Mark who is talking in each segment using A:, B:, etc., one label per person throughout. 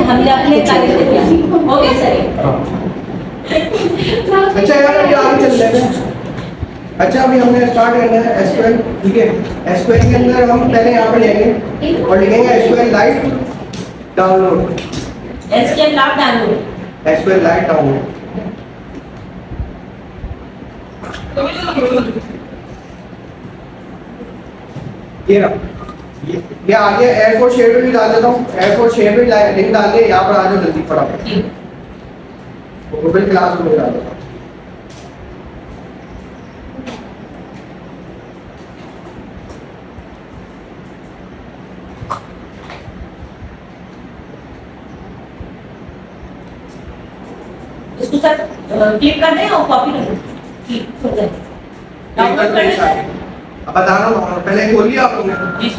A: हमने अपने कार्य से किया। Okay sir.
B: अच्छा यार अभी आगे चल रहे हैं। अच्छा अभी हमने स्टार्ट करना है एसक्यूएल, ठीक है। एसक्यूएल के अंदर हम पहले यहाँ पे लेंगे और लिखेंगे SQL light download.
A: SQL light download.
B: SQL light download. ये आगे एयरफोर्स शेयर भी डाल देता हूँ। एयरफोर्स शेयर भी लिंक डाल के यहाँ पर आ जाओ जल्दी फटाफट। गूगल क्लास में डाल देता हूँ।
A: इसको सर क्लिक कर दें और कॉपी कर दें। क्लिक कर दें। डाउनलोड कर दें।
B: अब बता रहा हूँ पहले खोल लिया आप लोगों ने?
A: जी।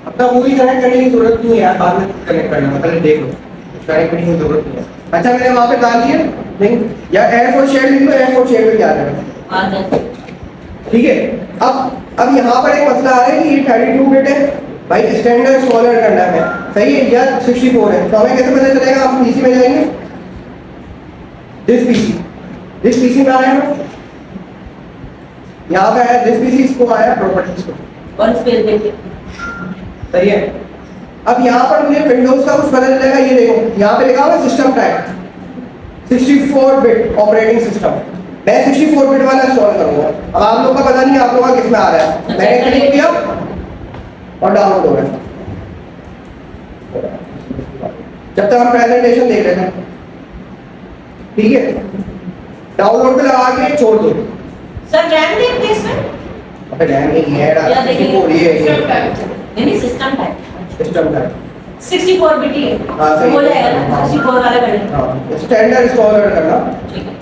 B: अपना मूवी कनेक्ट करने की जरूरत नहीं है यार, बाद में कनेक्ट करना, पहले देख लो कनेक्ट करने की जरूरत नहीं है। अच्छा मैंने वहाँ पे डाल दिया नहीं या एयरफोर्स शेयर लिख लो, एयरफोर्स शेयर में क्या आ जाएगा, ठीक है। अब यहाँ पर एक मसला आ रहा है कि ये 32 बिट है भाई, स्टैंडर्ड स्मॉलर करना है, सही है, या 64 है, तो हमें कैसे पता चलेगा? हम पीसी में जाएंगे, दिस पीसी में आया ना, यहाँ पे आया दिस पीसी, इसको आया प्रॉपर्टीज को
A: और स्पेस देखिए,
B: सही है। अब यहाँ पर मुझे विंडोज का कुछ पता चलेगा, ये देखो यहाँ पे लिखा हुआ system type 64 bit operating system, मैं 64 बिट वाला इंस्टॉल करूंगा। अब आप लोगों का पता नहीं आप लोगों का किस में आ रहा है, मैंने क्लिक किया और डाउनलोड हो गया। जब तक हम प्रेजेंटेशन देख रहे थे, ठीक है, डाउनलोड पे लगा के छोड़ दो।
A: सर रैम देखते इसमें,
B: अबे रैम नहीं है
A: या देखिए
B: ये
A: system type
B: system type
A: 64 bit ही है, हो जाएगा ना 64 वाला कर लेंगे।
B: हां स्टैंडर्ड इंस्टॉलर करना,
A: ठीक है।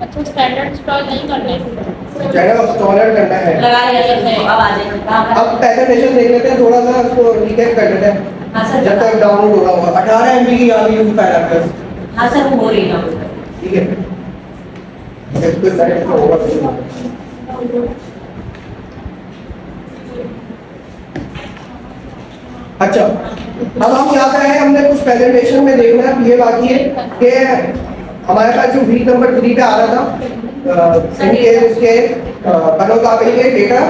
C: अच्छा स्टैंडर्ड इंस्टॉल नहीं करना है,
B: स्टैंडर्ड इंस्टॉलर करना है,
A: लगा लिया सर, अब आ जाएगा।
B: अब प्रेजेंटेशन देख लेते हैं, थोड़ा सा इसको रिकैप कर लेते हैं।
A: हां सर,
B: जब तक डाउनलोड हो रहा होगा 18 MB की आ गई फाइल आपके पास,
A: हां सर वो हो रही है,
B: ठीक है। इसको साइड पे होगा। अच्छा अब हम यहाँ पे आए, हमने कुछ प्रेजेंटेशन में देखना है, ये बाकी है कि हमारे पास जो वीक नंबर 3 पे आ रहा था इसके काबिल के डेटा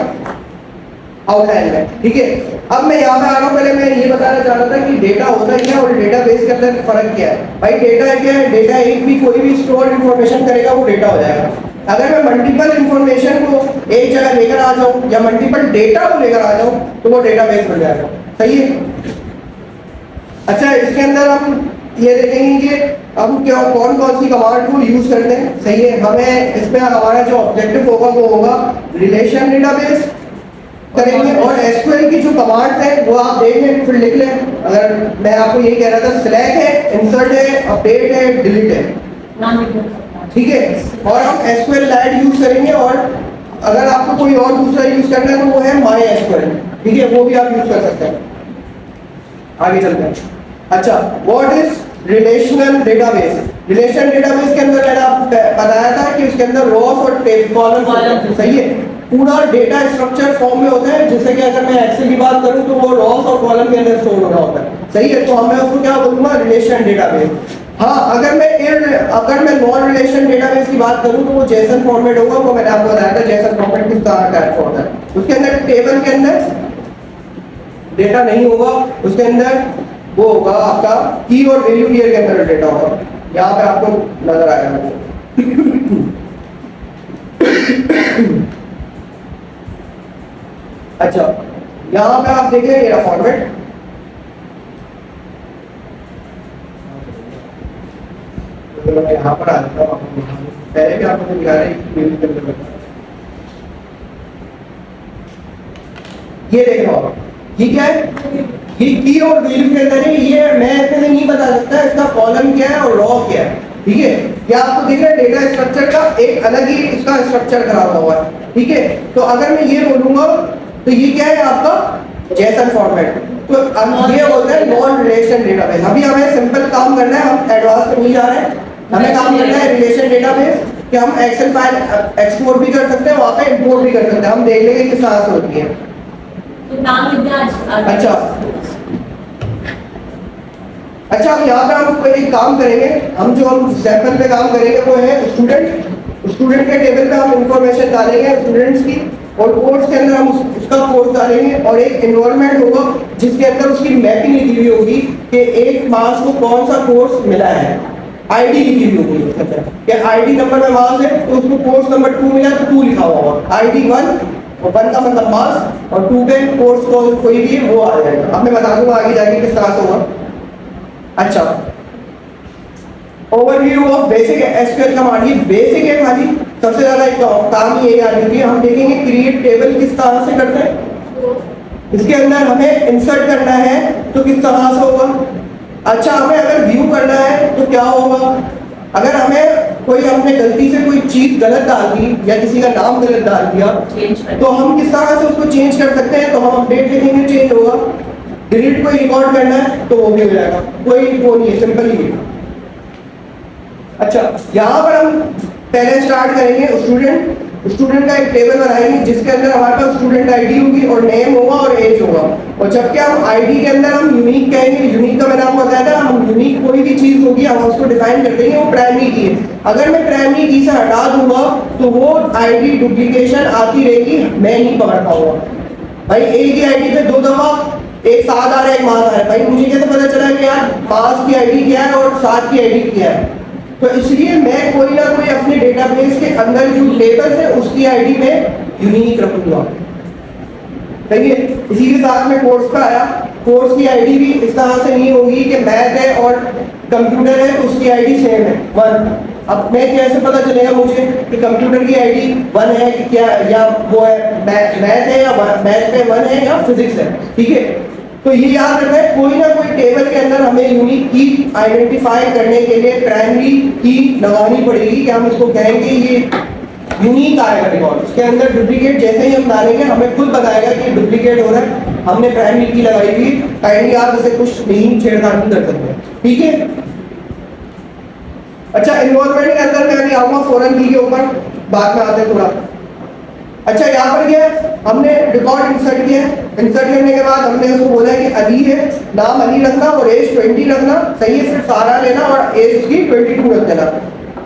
B: आउटलाइन में, ठीक है। अब मैं यहाँ पे आ रहा हूँ, पहले मैं ये बताना चाह रहा था कि डेटा होता क्या है और डेटाबेस के अंदर फर्क क्या है। भाई डेटा क्या है, डेटा एक भी कोई भी स्टोर इंफॉर्मेशन करेगा वो डेटा हो जाएगा। अगर मैं मल्टीपल इंफॉर्मेशन को एक जगह लेकर आ जाऊं या मल्टीपल डेटा को लेकर आ जाऊं तो वो डेटाबेस बन जाएगा, सही है। अच्छा इसके अंदर हम ये देखेंगे कि हम क्या कौन कौन सी कमांड को यूज करते हैं, सही है। हमें इसमें हमारा जो ऑब्जेक्टिव होगा वो होगा रिलेशन डेटाबेस करेंगे, और एसक्यूएल की जो कमांड्स है वो आप देख लें फिर लिख लें। अगर मैं आपको यही कह रहा था, सिलेक्ट है, इंसर्ट है, अपडेट है, डिलीट है, ठीक है। और हम एसक्यूएल लाइट यूज करेंगे, और अगर आपको कोई और दूसरा यूज करना है तो वो है माई एसक्यूएल, ठीक है, वो भी आप यूज कर सकते हैं। आगे चलते हैं। अच्छा what is relational database? Relational database के अंदर मैंने बताया था कि उसके अंदर रॉस और कॉलम्स, सही है, पूरा डेटा स्ट्रक्चर फॉर्म में होता है, जैसे कि अगर मैं एक्सेल की बात करूं तो वो रॉस और कॉलम के अंदर स्टोर हो रहा होता है, सही है। तो मैं उसको क्या बोलूंगा, रिलेशनल डेटाबेस। हाँ अगर मैं नॉन रिलेशन डेटाबेस की बात करूं तो वो जेसन फॉर्मेट होगा, वो मैंने आपको बताया था जेसन फॉर्मेट किस तरह का होता है। उसके अंदर टेबल के अंदर डेटा नहीं होगा, उसके अंदर वो होगा आपका की और वैल्यू ईयर के अंदर डेटा होगा, यहाँ पे आपको नजर आएगा। अच्छा यहाँ पे आप देखें ये फॉर्मेट, यहाँ पर आ जाता हूँ, पहले भी आपको दिखा रहे हैं, ये देख लो ये क्या है, ये की और वैल्यू के अंदर है। ये मैं ऐसे नहीं बता सकता इसका कॉलम क्या है और रॉ क्या है, ठीक है। क्या आपको दिख रहा है डेटा स्ट्रक्चर का एक अलग ही इसका स्ट्रक्चर करा हुआ है, ठीक है। तो अगर मैं ये बोलूंगा तो ये क्या है आपका जेसन फॉर्मेट, तो अब ये होता है नॉन रिलेशन डेटाबेस। अभी हमें सिंपल काम करना है, हम एडवांस में नहीं जा रहे हैं, हमें काम करना है रिलेशन डेटाबेस। कि हम एक्सेल फाइल एक्सपोर्ट भी कर सकते हैं, वहाँ पे इंपोर्ट भी कर सकते हैं। हम देख लेंगे किस तरह से होती है।
A: तो नाम लिखना
B: अच्छा अच्छा, अब यहाँ पे हम कोई एक काम करेंगे, हम सैंपल पे काम करेंगे वो है स्टूडेंट के टेबल पे हम इंफॉर्मेशन डालेंगे स्टूडेंट्स की, और कोर्स के अंदर हम उसका कोर्स डालेंगे, और एक एनरोलमेंट होगा जिसके अंदर उसकी मैपिंग लिखी हुई होगी कि एक मास को कौन सा कोर्स मिला है, आईडी लिखी हुई होगी उसके अंदर कि आईडी नंबर में मास है तो उसको कोर्स नंबर 2 मिला तो 2 लिखा हुआ होगा, आईडी 1 और 1 का मतलब मास और 2 पे कोर्स को कोई भी वो आ जाएगा। अब मैं बता दूंगा आगे जाके किस तरह से होगा। अच्छा, overview of basic SQL command, ये बेसिक है खाली, सबसे ज्यादा काम यही आ रही है। हम देखेंगे क्रिएट टेबल किस तरह से करते हैं, इसके अंदर हमें इंसर्ट करना है तो किस तरह से होगा। अच्छा, हमें अगर व्यू करना है तो क्या होगा, अगर हमें कोई हमने गलती से कोई चीज गलत डाल दी या किसी का नाम गलत डाल दिया तो हम किस तरह से उसको चेंज कर सकते हैं, तो हम अपडेट लिखेंगे चेंज होगा। डिलीट कोई रिकॉर्ड करना है तो वो भी हो जाएगा, कोई वो नहीं है, सिंपल ही है। अच्छा, यहाँ पर हम पहले स्टार्ट करेंगे स्टूडेंट का एक टेबल बनाएंगे जिसके अंदर हमारे पास स्टूडेंट आईडी होगी और नेम होगा और एज होगा, और जबकि हम आईडी के अंदर हम यूनिक कहेंगे, यूनिक का मैंने आपको बताया था, हम यूनिक कोई भी चीज होगी हम उसको डिफाइन कर देंगे, वो प्राइमरी की है। अगर मैं प्राइमरी की से हटा दूंगा तो वो आईडी डुप्लीकेशन आती रहेगी, मैं नहीं पकड़ पाऊंगा। भाई एक ही आईडी पे 2 दफा एक 7 आ रहा है एक मास आ रहा है, भाई मुझे कैसे पता चला कि यार मास की आईडी क्या है और 7 की आईडी क्या है। तो इसलिए मैं कोई ना कोई अपने डेटाबेस के अंदर जो टेबल है उसकी आईडी में यूनिक रखूंगा। सही है। इसी के साथ में कोर्स का आया, कोर्स की आईडी भी इस तरह से नहीं होगी कि मैथ है और कंप्यूटर है तो उसकी आईडी सेम है 1। अब मैं कैसे पता चलेगा मुझे कि कंप्यूटर की आईडी 1 है कि क्या, या वो है मैथ है या मैथ पे 1 है या फिजिक्स है, ठीक है। तो ये याद रखना है, कोई ना कोई टेबल के अंदर हमें यूनिक की आइडेंटिफाई करने के लिए प्राइमरी की लगानी पड़ेगी कि हम इसको कहेंगे ये यूनिक आएगा रिकॉर्ड। इसके अंदर डुप्लीकेट जैसे ही हम डालेंगे हमें खुद बताएगा कि डुप्लीकेट हो रहा है, हमने प्राइमरी की लगाई थी। काइंडली आप इसे कुछ नहीं छेड़खानी कर सकते, ठीक है। अच्छा, इन्वॉल्वमेंट के अंदर मैं अभी आऊंगा फॉरेन की के ऊपर, बाद में आते हैं थोड़ा। अच्छा, यहाँ पर क्या है, हमने रिकॉर्ड इंसर्ट किया, इंसर्ट करने के बाद हमने उसको बोला कि अली है, नाम अली रखना और एज 20 रखना, सही है, सिर्फ सारा लेना और एज उसकी 22 रख देना।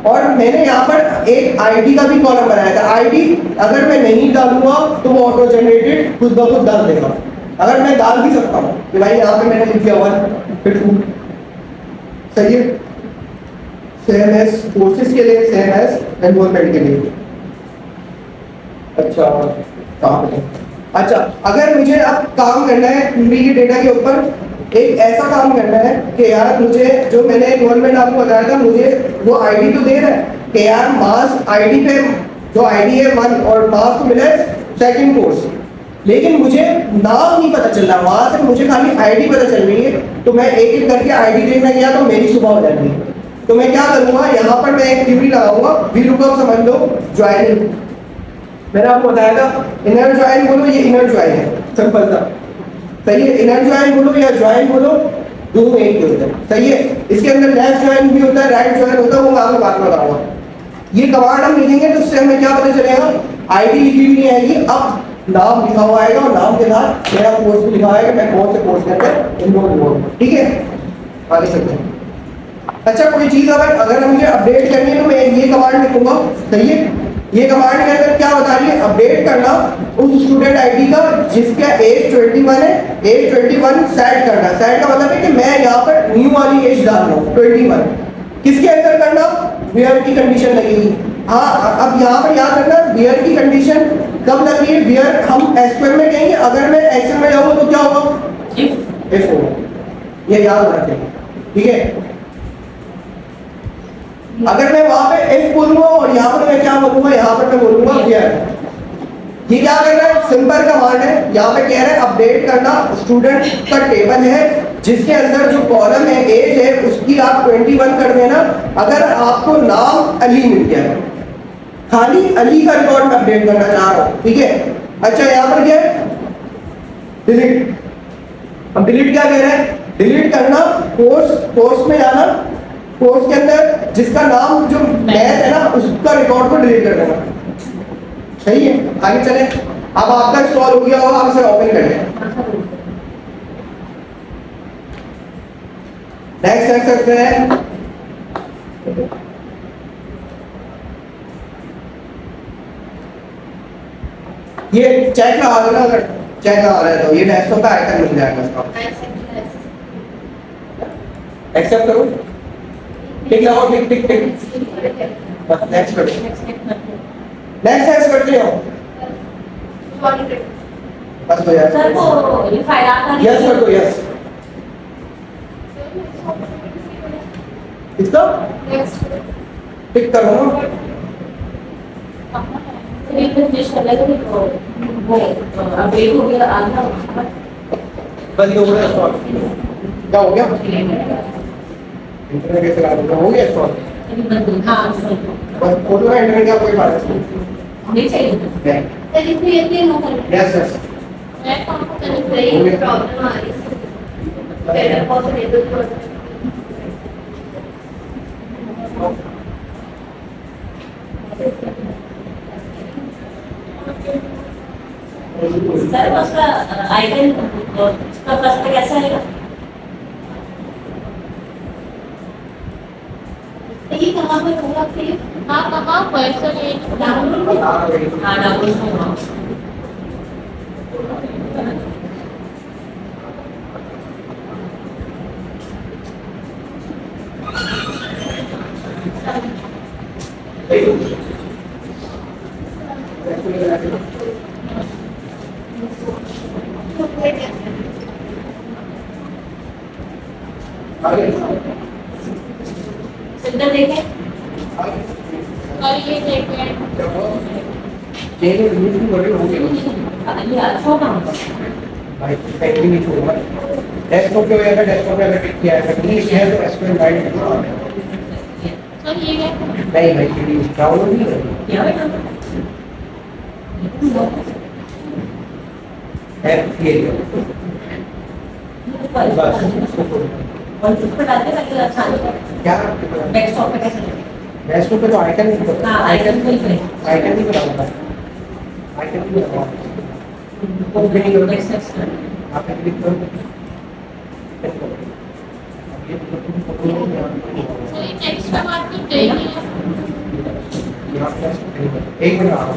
B: और मैंने यहाँ पर एक आईडी का भी कॉलम बनाया था। आईडी अगर मैं नहीं डालूंगा तो वो ऑटो जनरेटेड खुद ब खुद डाल देगा। अगर मैं डाल भी सकता हूँ कि भाई यहाँ पे मैंने लिख दिया 1 फिर 2, सही है, सेम एज कोर्सेज के लिए, सेम एज एनरोलमेंट के लिए। अच्छा, कहाँ पे? अच्छा, अगर मुझे अब काम करना है पूरी की डेटा के ऊपर, एक ऐसा काम करना है कि यार मुझे जो मैंने एनरोलमेंट आपको बताया था, मुझे वो आईडी तो दे रहा है कि यार मास आईडी पे जो आईडी है 1 और मास को मिला है सेकंड कोर्स, लेकिन मुझे नाम नहीं पता चल रहा, वहां से मुझे खाली आईडी पता चल रही है। तो मैं एक एक करके आईडी देखने गया तो मेरी सुबह हो जाती है। तो मैं क्या करूंगा, यहाँ पर मैं एक क्वेरी लगाऊंगा, VLOOKUP समझ लो, ज्वाइनिंग मैंने आपको बताया था, इनर ज्वाइन बोलो, ये इनर ज्वाइन है, सिंपल था, सही है। इनर ज्वाइन बोलो या ज्वाइन बोलो, दोनों एक ही होते हैं, सही है। इसके अंदर लेफ्ट ज्वाइन भी होता है, राइट ज्वाइन होता है, वो मैं आपको बात बताऊंगा। ये कमांड हम लिखेंगे तो उससे हमें क्या पता चलेगा, आईडी लिखी हुई नहीं आएगी, अब नाम लिखा हुआ आएगा और नाम के साथ मेरा कोर्स भी लिखा आएगा, मैं कौन से कोर्स के अंदर इनरोल हुआ, ठीक है। आगे चलते हैं। अच्छा, कोई चीज अगर मुझे अपडेट करनी है तो मैं ये कमांड लिखूंगा, सही है। ये कमांड के अंदर क्या बता रही है, अपडेट करना उस स्टूडेंट आईडी का जिसका एज 21 है, एज 21 सेट करना। सेट का मतलब है कि मैं यहाँ पर न्यू वाली एज डाल रहा हूँ 21, किसके अंदर करना, वेयर की कंडीशन लगेगी। हाँ, अब यहाँ पर याद रखना वेयर की कंडीशन कब लग रही है, वेयर हम एसक्यूएल में कहेंगे, अगर मैं एक्सेल में जाऊंगा तो क्या होगा, इफ होगा, ये याद रखें, ठीक है। अगर मैं वहां पे इफ बोलूंगा और यहाँ पर मैं क्या बोलूंगा, यहाँ पर मैं बोलूंगा वेयर। ये क्या कर रहा है, सिंपल कमांड है। यहाँ पे कह रहा है अपडेट करना स्टूडेंट का टेबल है जिसके अंदर जो कॉलम है एज है उसकी आप 21 कर देना। अगर आपको नाम अली मिल गया है, खाली अली का रिकॉर्ड में अपडेट करना चाह रहा हूँ, ठीक है। अच्छा, यहाँ पर क्या है, डिलीट। अब डिलीट क्या कह रहा है, डिलीट करना कोर्स में जाना कोर्स के अंदर जिसका नाम जो मैथ है ना उसका रिकॉर्ड को डिलीट कर देना। सही है, आगे चले। अब आपका इंस्टॉल हो गया होगा, आप इसे ओपन कर लें। नेक्स्ट देख सकते हैं, ये चेक लगा दो ना, अगर चेक लगा रहे हैं तो ये डेस्कटॉप पे आइकन मिल जाएगा इसका। एक्सेप्ट करो, टिक लगाओ, टिक टिक टिक, बस नेक्स्ट करो, नेक्स्ट करते हो, बस हो जाएगा।
A: सर वो ये फाइल आता है।
B: यस कर दो, यस। इसका टिक करो ना,
A: एक फिनिश कर लेते हैं तो वो अपडेट हो गया आधा।
B: बस ये हो गया इंस्टॉल। क्या हो गया? इंटरनेट कैसे लगा दूंगा? हो गया इंस्टॉल।
A: हाँ
B: बस फोटो का इंटरनेट का कोई बात
A: नहीं चाहिए।
B: नहीं। Yes yes.
C: मैं कौन सा प्रॉब्लम आ रही है?
A: सर उसका आइकन उसका फर्स्ट पे कैसा आएगा?
C: ये कहाँ पर होगा फिर? हाँ कहाँ पर सर ये डाउनलोड?
A: हाँ डाउनलोड। सिंगल देखें
C: और ये देखें
B: ये यूज भी बड़े हो गए
A: ये अच्छा काम
B: भाई, पेंटिंग नहीं छोड़ूंगा। डेस्कटॉप पे अगर डेस्कटॉप पे अगर टिक किया है तो ये है तो एसक्यूएल राइट
C: सर ये क्या?
B: नहीं भाई, प्लीज डाउनलोड नहीं करो।
A: क्या है
B: ये बस
A: और इस पर डालते हैं अच्छा
B: क्या
A: डेस्कटॉप पे कैसे?
B: डेस्कटॉप पे तो आइकन नहीं पता,
A: हाँ आइकन नहीं है।
B: आइकन नहीं बनाऊंगा, आइकन नहीं बनाऊंगा। ओके नहीं करो, आप क्लिक करो,
C: सर ये टेक्स्ट का बात तो देगी
B: एक मिनट आ रहा हूँ।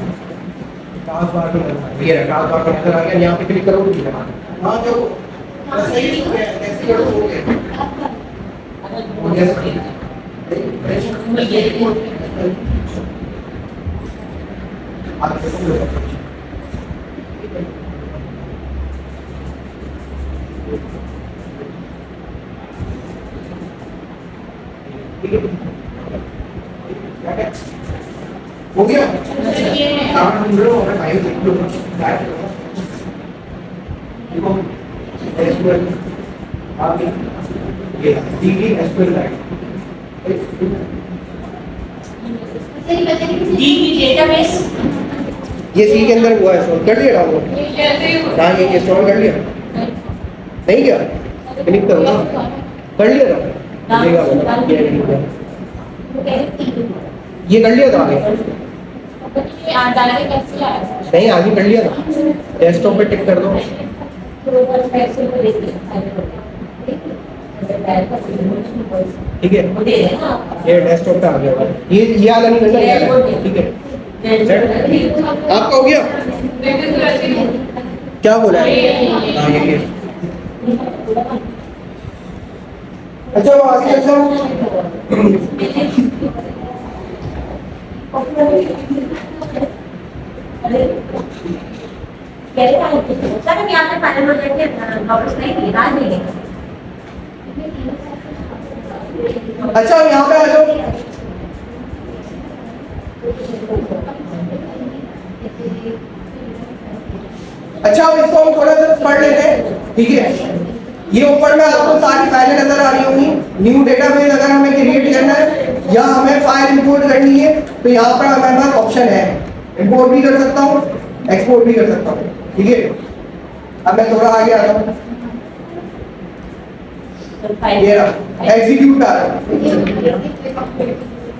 B: टास्क बार पे नजर ये रहा, टास्क बार पे नजर आ गया, यहाँ पे क्लिक करो तो दिखेगा। हाँ जो सही हो गया, कैसे करो हो गया। हो गया काम ढूंढ रहे हो और फाइल देख लो देखो एसक्यूएल आ गया ये DD SQL line
A: dB database
B: ये सी के अंदर हुआ है, इंस्टॉल कर दिया डाउनलोड। हाँ ये इंस्टॉल कर लिया नहीं क्या क्लिक करो ना, कर लिया था ये कर लिया था आगे
C: डायरेक्ट कैसे आया?
B: नहीं आगे कर लिया था, डेस्कटॉप पे टिक कर दो। ठीक है ये डेस्कटॉप पे आ गया होगा। ये आधा नहीं करना, ये आधा ठीक है। आपका हो गया क्या बोला है? हाँ ये अच्छा वो आगे
A: सर हम यहाँ पे फाइनल प्रोजेक्ट के नोटिस नहीं दिए, आज नहीं दिए।
B: अच्छा यहाँ पे आ जाओ। अच्छा अब इसको हम थोड़ा सा पढ़ लेते हैं, ठीक है। ये ऊपर में आपको सारी फाइलें नजर आ रही होंगी। न्यू डेटाबेस अगर हमें क्रिएट करना है या हमें फाइल इंपोर्ट करनी है तो यहाँ पर हमारे पास ऑप्शन है, इंपोर्ट भी कर सकता हूँ, एक्सपोर्ट भी कर सकता हूँ, ठीक है। अब मैं थोड़ा आगे आता हूँ। ये रहा एग्जीक्यूट आ रहा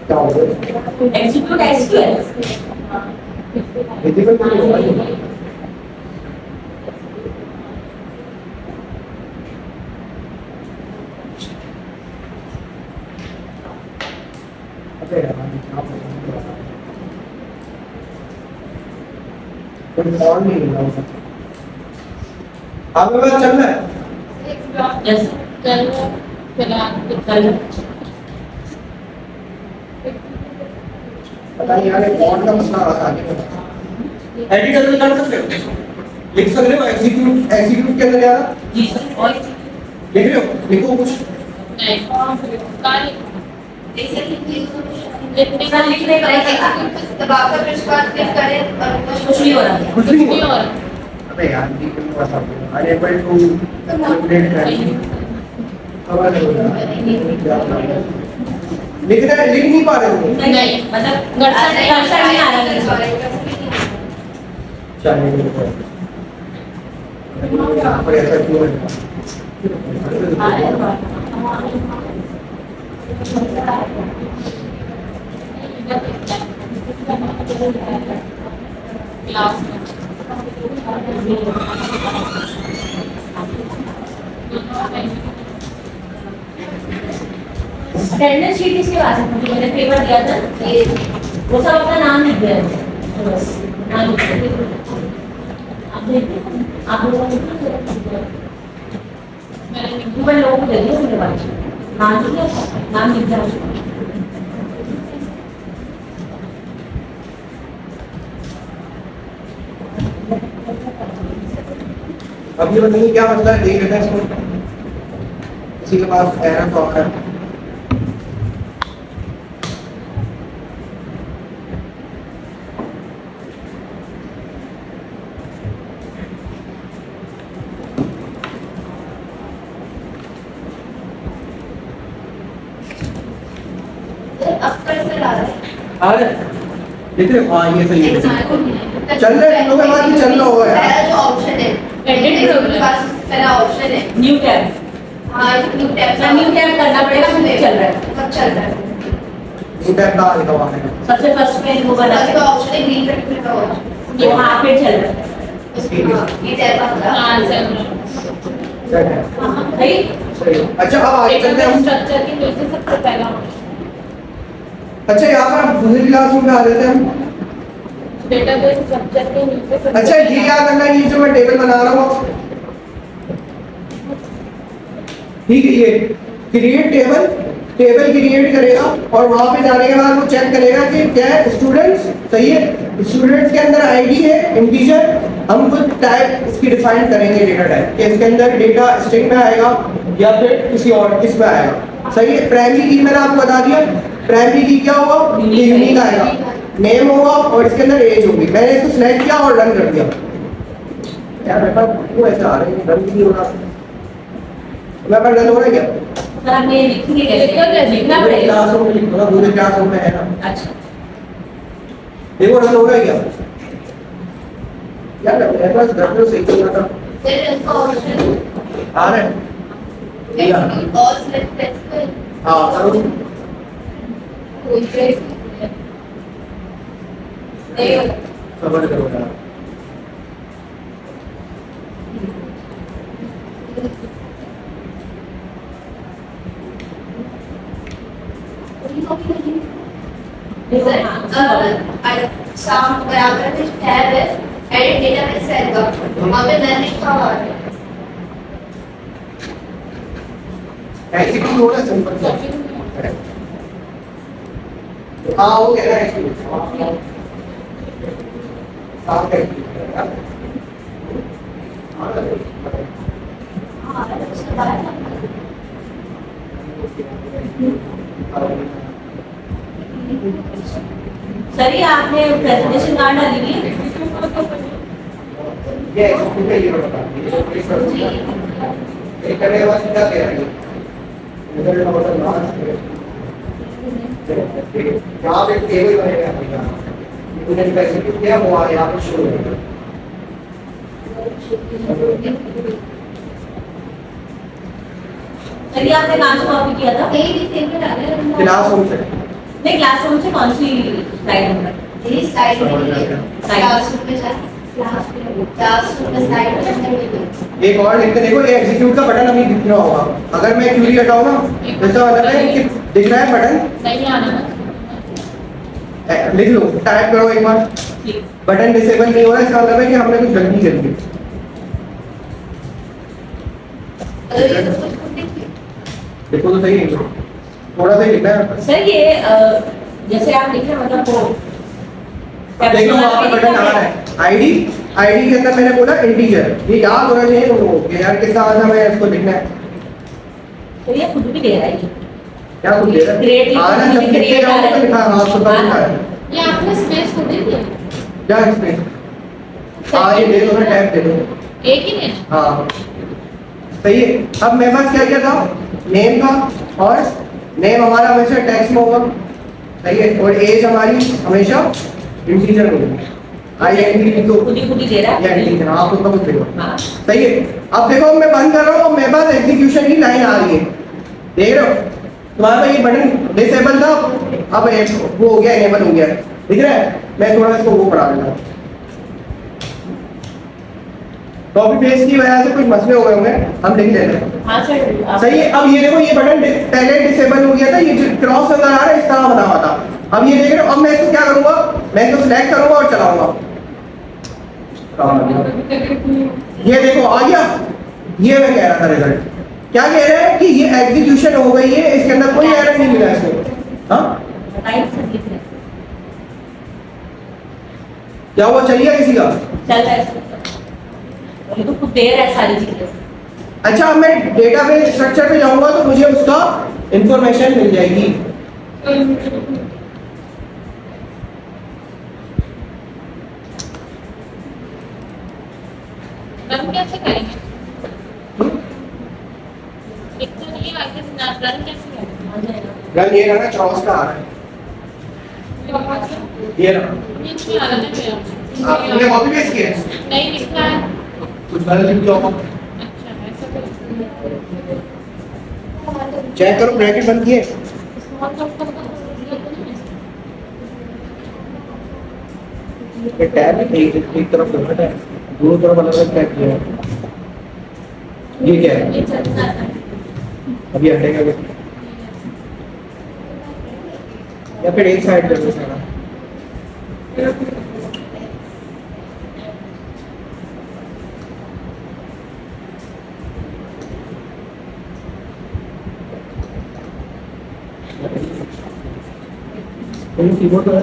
B: क्या हो गया
A: एग्जीक्यूट एसक्यूएल
B: डिफिकल्ट नहीं होगा ये। अबे यार क्या कोई और नहीं मिला उसे आप बस चलना है
A: यस
C: कल फिलहाल
A: कल
B: पता नहीं यार फॉन्ट का मसला आता है एडिटर में कर सकते हो लिख सकते हो एग्जीक्यूट एग्जीक्यूट के अंदर यार
A: जी सर और
B: लिख रहे हो लिखो कुछ
C: नहीं कल
A: सर लिखने का
D: दबाकर फिर उसके बाद क्लिक करें और
A: कुछ नहीं हो रहा
B: कुछ नहीं
C: नहीं
B: हो
C: और
B: अबे यार ये क्यों हुआ सब अनेबल टू कैलकुलेट कर लिख नहीं पा रहे हो
A: नहीं मतलब गड़सड़ नहीं आ रहा है
B: चलिए यहाँ पर ऐसा क्यों है
C: क्लास
A: अटेंडेंस शीट इसके पास है जो मैंने पेपर दिया था ये वो सब अपना नाम लिख दिया है बस नाम लिख दिया आप देखिए आप लोगों को मैंने लोगों को दे दिया मेरे पास नाम लिख दिया नाम लिख दिया
B: अब ये बताइए क्या मसला है देख लेते हैं इसको किसी के पास एरर तो है
D: अब कैसे ला रहे हैं
B: आ रहे देख रहे हो? हाँ ये सही है चल रहे हैं, लोगों के बाद भी चल रहा होगा यार।
D: पहला जो ऑप्शन है
C: Edit program।
D: पास पहला ऑप्शन है
A: न्यू टैब
D: हाँ न्यू टैब
A: न्यू टैब करना पड़ेगा फिर चल रहा है
D: सब चल रहा है
B: न्यू टैब का लिखा हुआ है
A: सबसे फर्स्ट पे वो बना
D: उसका ऑप्शन है ग्रीन कलर का ऑप्शन
A: ये वहाँ पे चल रहा है
D: ये टैब का
C: हाँ सर
B: चल है
A: सही
B: सही है। अच्छा अब आगे चलते हैं हम
C: स्ट्रक्चर के नीचे सबसे पहला
B: अच्छा यहाँ पर हम दूसरी क्लास में आ रहे थे हम
C: डेटाबेस स्ट्रक्चर के नीचे सबसे
B: अच्छा ये याद रखना ये जो मैं टेबल बना रहा हूँ ठीक है ये क्रिएट टेबल टेबल क्रिएट करेगा और वहां पे जाने के बाद वो चेक करेगा कि क्या है स्टूडेंट्स सही है स्टूडेंट्स के अंदर आईडी है इंटीजर हम कुछ टाइप इसकी डिफाइन करेंगे डेटा टाइप कि इसके अंदर डेटा स्ट्रिंग में आएगा या फिर किसी और किस में आएगा सही है प्राइमरी की मैंने आपको बता दिया प्राइमरी की क्या होगा ये यूनिक आएगा नेम होगा और इसके अंदर एज होगी मैंने इसको सिलेक्ट किया और रन कर दिया यार बेटा वो ऐसे आ रहे हैं रन भी नहीं हो रहा मैं पर रन हो रहा है क्या
A: सर आप ये लिखेंगे कैसे लिखना पड़ेगा
B: क्लासरूम में लिखूंगा पूरे क्लासरूम में है ना
A: अच्छा
B: देखो रन हो रहा है क्या यार मेरे पास घर पे सही चल रहा था
D: फिर इसका ऑप्शन
B: आ रहा है
D: और सिलेक्ट करके
B: हाँ करो सबर करो यार
D: शाम बराबर कुछ टैब है एडिट डेटाबेस सेल का वहां पे नन लिखा हुआ है
B: ऐसे क्यों हो रहा है सिंपल सा हाँ हो गया ना ऐसे साफ है
A: सर ये आपने प्रेजेंटेशन कार्ड डाली हुई है
B: ये ये बता ये करने के बाद क्या कह रहा है इधर का मतलब ना यहाँ पे टेबल बनेगा उन्होंने कैसे किया वो यहाँ पे शुरू होगा
A: सर ये आपने कहाँ से कॉपी किया था?
D: यही डिसेंबर आ गया
B: क्लासरूम से।
A: नहीं क्लासरूम से कौन सी स्लाइड नंबर?
D: यही साइड में क्लासरूम में जा क्लासरूम में साइड में
B: एक और लिख के देखो, ये एग्जीक्यूट का बटन अभी दिख रहा होगा। अगर मैं क्यूरी हटाऊं ना, तो इसका मतलब है कि दिख रहा है बटन,
C: नहीं आना ना।
B: लिख लो, टाइप करो एक बार।
A: ठीक।
B: बटन डिसेबल नहीं हो रहा है, इसका मतलब है कि हमने कुछ गलती कर दी।
D: अगर ये तो कुछ देखिए
B: देखो तो सही है, थोड़ा सा ही लिखना है।
A: सर ये जैसे आप लिख रहे हैं मतलब वो
B: अब देख लो वहाँ पे बटन आ रहा है, आईडी के अंदर मैंने बोला इंटीजर, ये याद होना चाहिए लोगों को यार कितना आना है इसको लिखना है।
A: तो ये खुद भी दे रहा है
B: क्या कुछ दे रहा
A: Create
B: है आना, जब लिखते जाओ तो लिखा हाथ से लिखा है
C: ये आपने स्पेस को दे दिया।
B: क्या इसमें। हाँ ये दे दो ना, टैब दे दो।
C: एक ही ने।
B: हाँ सही है। अब मेरे पास क्या क्या था, नेम था, और नेम हमारा हमेशा टेक्स्ट में होगा, सही है, और एज हमारी हमेशा इंटीजर में होगी। आईडेंटिटी तो
A: खुद ही दे रहा
B: या
A: है।
B: इंटीजर, आप उसका कुछ देखो।
A: हाँ।
B: सही है। अब देखो मैं बंद कर रहा हूँ, मेरे पास एग्जीक्यूशन की लाइन आ रही है, देख रहे हो तुम्हारा ये बटन डिसेबल था, अब वो हो गया, इनेबल हो गया, दिख रहा है। मैं थोड़ा इसको वो बढ़ा देता हूँ, कॉपी पेस्ट की वजह से कुछ मसले हो गए होंगे, हम लिख लेते हैं।
A: हाँ सर आप-
B: सही है। अब ये देखो, ये बटन पहले डिसेबल हो गया था, ये जो क्रॉस नजर आ रहा है इस तरह बना हुआ था। अब ये देख रहे हो, अब मैं इसको क्या करूंगा, मैं इसको सिलेक्ट करूंगा और चलाऊंगा। ये देखो आ गया, ये मैं कह रहा था रिजल्ट। क्या कह रहा है कि ये एग्जीक्यूशन हो गई है, इसके अंदर कोई एरर नहीं मिला इसको। हाँ
A: बताइए सर लिख रहे हैं।
B: क्या हुआ, चाहिए किसी का?
A: चल रहा है ये तो खुद दे रहा है सारी चीजें।
B: अच्छा, अब मैं डेटाबेस स्ट्रक्चर पे जाऊंगा तो मुझे उसका इंफॉर्मेशन मिल जाएगी।
C: रन कैसे करेंगे? एक तो नहीं आगे रन कैसे करेंगे?
B: रन ये रहा ना, क्रॉस का आ रहा है, ये रहा।
C: ये नहीं आ रहा है मेरा।
B: आपने कॉपी पेस्ट किया है?
C: नहीं लिखा है।
B: कुछ गलत लिख दिया होगा,
C: अच्छा ऐसा कुछ।
B: चेक करो, ब्रैकेट बंद किए।
C: स्मॉल डॉट का दिया तो नहीं है।
B: ये टैब है, एक तरफ गलत है, दोनों तरफ अलग अलग टैब किया है। ये क्या है,
C: ये चलता है।
B: अभी हटेगा क्या? या फिर एक साइड कर दो सारा। कीबोर्ड तो है।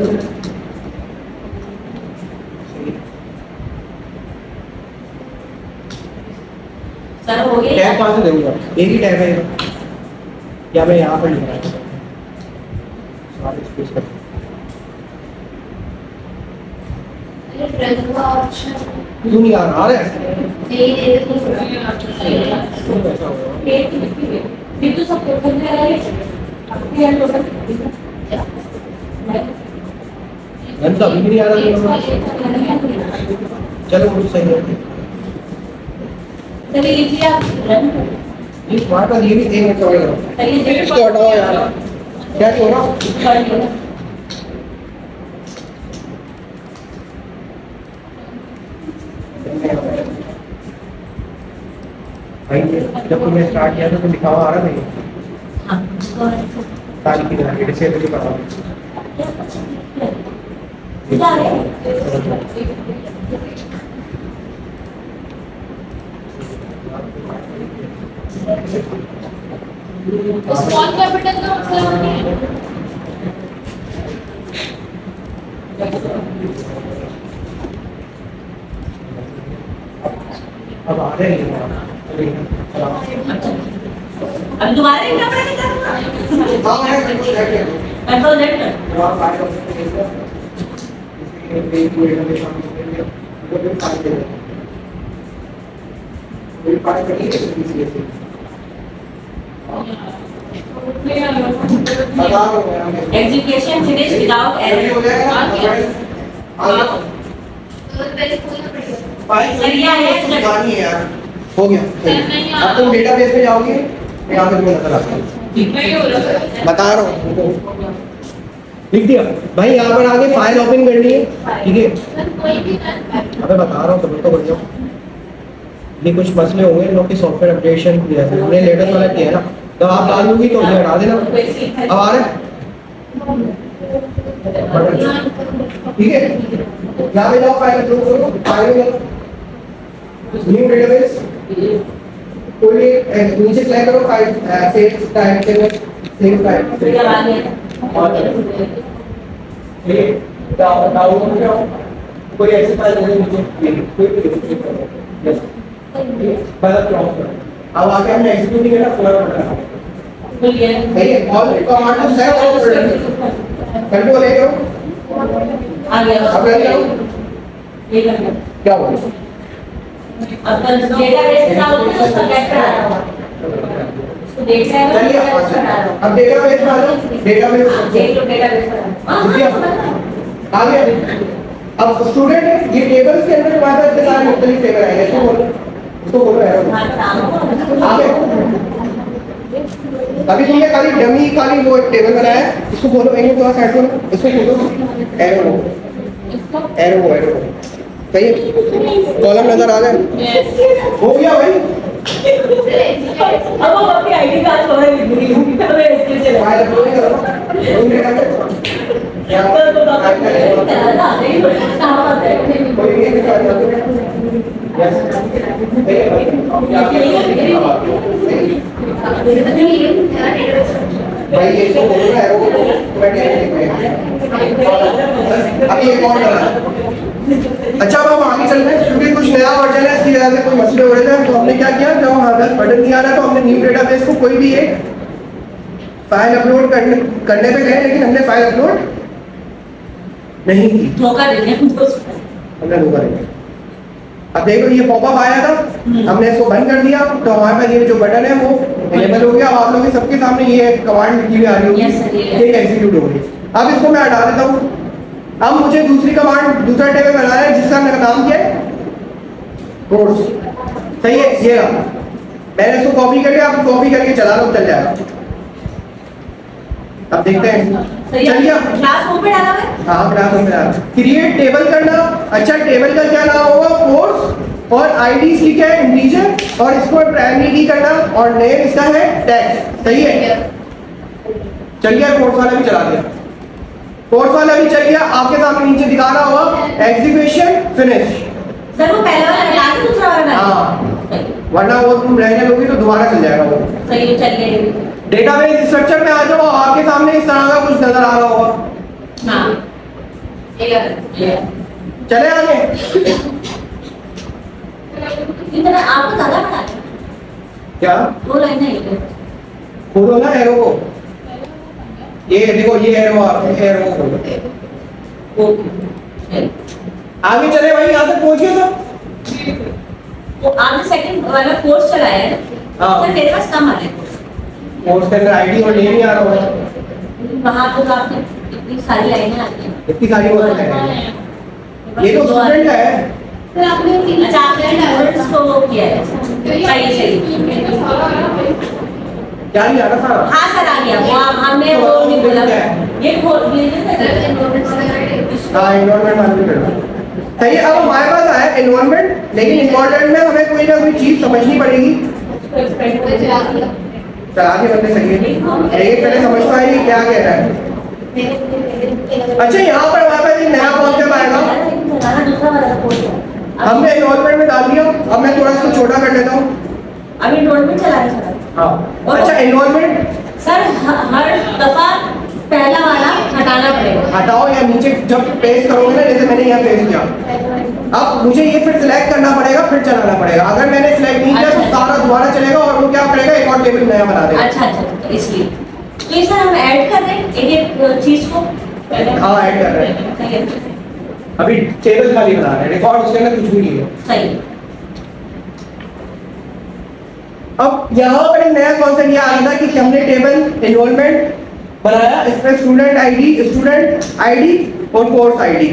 A: सर हो गया
B: टैब कहाँ से दूंगा, एक ही टैब है ये। या मैं यहाँ पर लिख रहा हूँ सारे स्पेस कर।
D: रन का ऑप्शन
B: क्यों नहीं आ रहा, आ रहा है?
D: नहीं दे दे
B: ऐसा होगा।
A: फिर तो सब टोटल में आ रहा है अपने टोटल
B: रन तो अभी भी नहीं आ रहा। चलो कुछ सही है।
A: चलिए लीजिए आप रन
B: ये स्मार्ट और ये भी एक मिनट कवर करो,
A: चलिए
B: इसको हटाओ यार, क्या हो रहा? भाई जब तुमने स्टार्ट किया था तो लिखा हुआ आ रहा था ये तारीख की तरह डिसेबल ही पड़ा
C: स्मॉल कैपिटल का मतलब नहीं है।
B: अब आ रहे हैं।
A: अब दोबारा इंटरप्रेट करूंगा
B: हाँ है कंट्रोल Z कर।
A: कंट्रोल Z कर
B: और file
A: execution finish without error
B: हो जाएगा
D: तो पहले खोलना पड़ेगा
B: फाइल
A: सर, ये आया है।
B: गानी है यार, हो गया।
C: सर, नहीं आ
B: अब तुम डेटाबेस में जाओगे, यहाँ पे तुम्हें नजर आता है, बता रहा हूँ। लिख दिया भाई, यहाँ पर आगे फाइल ओपन करनी है, ठीक है।
C: सर कोई भी कर
B: अबे बता रहा हूँ तो कर जाओ। ये कुछ मसले होंगे इन लोग की सॉफ्टवेयर अपडेशन की वजह से, हमने लेटेस्ट वाला किया है ना, तो आप डाल दूंगी तो ये हटा देना। अब आ रहा है, ठीक है। यहाँ पे जाओ, फाइल अपलोड करो, फाइल में न्यू डेटाबेस, कोई नीचे सेलेक्ट करो फाइल, सेव टाइप के सेव फाइल, ये डाउनलोड करो, कोई ऐसी फाइल नहीं नीचे कोई बस क्रॉस करो। अब आगे हमने एग्जीक्यूट नहीं किया, पूरा कर रहा है, नहीं है। ऑल कमांड को सेव और कंट्रोल ए करो,
A: आ गया।
B: अब रन करो,
A: ये कर लो।
B: क्या हुआ?
A: अब डेटाबेस का होता है, उसका कैसे आ रहा होगा? उसको देख रहे हैं,
B: चलिए अब डेटाबेस में आ जाओ, डेटाबेस
A: देख लो डेटाबेस का।
B: आ गया। अब स्टूडेंट है, ये टेबल्स के अंदर हमारे पास सारे मुख्तलिफ टेबल आएंगे, इसको बोलो एरो। आ गए। अभी तुमने खाली वो एक टेबल बनाया है, इसको बोलो एरो, थोड़ा साइड करो, इसको बोलो एरो, एरो सही है। कॉलम नजर आ गए, हो गया भाई।
A: अब वो अपनी आईडी कार्ड थोड़ा लिख दूंगी, तब मैं इसके चले
B: फाइल अपलोड करो, रूम डेटाबेस क्या कोई नहीं दिखा रहा भाई, ये तो बोल रहा है वो अभी एक और करा। अच्छा अब हम आगे चल रहे हैं, क्योंकि कुछ नया वर्जन है, इसकी वजह से कोई मसले हो रहे थे, तो हमने क्या किया, जब हमारे पास बटन नहीं आ रहा तो हमने न्यू डेटाबेस को कोई भी एक फाइल अपलोड करने पे गए, लेकिन हमने फाइल अपलोड नहीं की,
A: धोखा दे दिया
B: हमने धोखा दिया। अब देखो ये पॉपअप आया था, हमने इसको बंद कर दिया, तो हमारे पास ये जो बटन है वो इनेबल हो गया। अब आप लोग सबके सामने ये कमांड लिखी हुई आ रही होगी, ये एग्जीक्यूट हो गई। अब इसको मैं हटा देता हूँ। अब मुझे दूसरी कमांड, दूसरा टेबल बनाना है जिसका मैंने नाम किया है कोर्स, सही है। ये मैंने इसको कॉपी कर लिया, आप कॉपी करके चला लो, चल जाएगा। अब देखते हैं, चलिए
A: क्लास होम पे डाला है।
B: हाँ क्लास में डाला। क्रिएट टेबल करना, अच्छा टेबल का क्या नाम होगा, कोर्स, और आईडी की क्या है इंटीजर, और इसको प्राइमरी की करना, और नेम इसका है टेक्स्ट, सही है। चलिए कोर्स वाला भी चला दिया, कोर्स वाला भी चल गया। आपके सामने नीचे दिखा रहा होगा एग्जीक्यूशन फिनिश।
A: सर वो पहले वाला हटा के दूसरा वाला डाल।
B: हाँ, वरना वो तुम रहने लोगी तो दोबारा चल जाएगा वो।
A: सही है, चलिए।
B: डेटाबेस स्ट्रक्चर में आ जाओ, आपके सामने इस तरह का कुछ नजर आ रहा होगा।
A: हाँ,
B: चले आगे।
A: इतना आपको ज्यादा पढ़ा है।
B: क्या
A: दो लाइन है
B: खोलो ना एरो को, ये देखो ये एरो, एरो खोलो।
A: ओके,
B: आगे चले भाई, यहाँ तक पहुंच गए सब।
A: तो आपने सेकंड वाला कोर्स चलाया है।
B: हाँ।
A: सर मेरे पास कम आ रहा है
B: कोर्स के अंदर आईडी और नेम ही आ रहा होगा।
A: वहाँ तो आपने इतनी सारी लाइनें आती हैं।
B: इतनी सारी वो है, ये तो स्टूडेंट का है।
C: सर आपने
A: अच्छा, आपने स्टूडेंट्स को किया है। सही।
B: क्या नहीं आ रहा था?
A: हाँ सर, आ गया वो, हमने वो नहीं बोला। ये खोल
B: हाँ एनवायरनमेंट मालूम करना सही। अब हमारे पास आया एनवायरनमेंट, लेकिन एनवायरनमेंट में हमें कोई ना कोई चीज समझनी पड़ेगी। चला के बनने सही है, लेकिन पहले समझता है ये क्या कह रहा है। अच्छा यहाँ पर हमारे पास एक नया कॉन्सेप्ट आएगा, हमने एनवायरनमेंट में डाल दिया। अब मैं थोड़ा सा छोटा कर लेता हूँ।
A: अभी एनरोलमेंट चला रहे सर।
B: हाँ अच्छा, एनवायरनमेंट
A: सर हर दफा पहला वाला हटाना पड़ेगा।
B: हटाओ या नीचे जब पेस्ट करोगे ना, जैसे मैंने यहाँ पेस्ट किया, अब मुझे ये फिर सिलेक्ट करना पड़ेगा, फिर चलाना पड़ेगा। अगर मैंने सिलेक्ट नहीं किया तो सारा दोबारा चलेगा और वो क्या करेगा, एक और टेबल नया बना देगा।
A: अच्छा अच्छा, इसलिए तो ये सर हम ऐड कर रहे हैं एक चीज को।
B: हाँ ऐड कर रहे हैं,
A: सही है,
B: अभी टेबल खाली बना रहे हैं, रिकॉर्ड उसके अंदर कुछ भी नहीं है।
A: सही है।
B: अब यहाँ पर एक नया कॉन्सेप्ट ये आ रहा था कि हमने टेबल एनरोलमेंट बनाया, इसमें स्टूडेंट आईडी और कोर्स आईडी।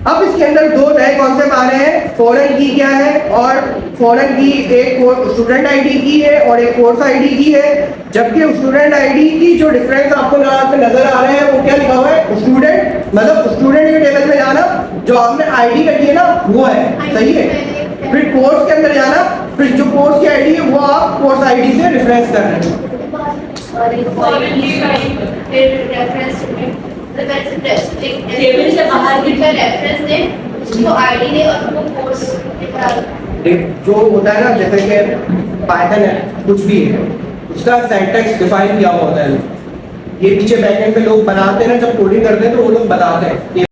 B: अब इसके अंदर दो नए कॉन्सेप्ट आ रहे हैं, फॉरेन की क्या है और फॉरेन की एक स्टूडेंट आईडी की है और एक कोर्स आईडी की है। जबकि स्टूडेंट आईडी की जो डिफरेंस आपको यहाँ पे नजर आ रहे हैं वो क्या लिखा हुआ है, स्टूडेंट मतलब स्टूडेंट के टेबल में जाना, जो आपने आईडी कटी है ना वो है, सही है। फिर कोर्स के अंदर जाना, फिर जो कोर्स की आईडी है वो आप कोर्स आईडी से रेफरेंस कर रहे हैं।
D: और एक फिर रेफरेंस
A: टेबल से बाहर की
D: रेफरेंस दे, उसको आईडी दे और उसको कोर्स
B: जो होता है ना, जैसे कि पाइथन है, कुछ भी है, उसका सिंटैक्स डिफाइन किया हुआ होता है। ये पीछे बैकएंड पे लोग बनाते हैं ना, जब कोडिंग करते हैं तो वो लोग बताते हैं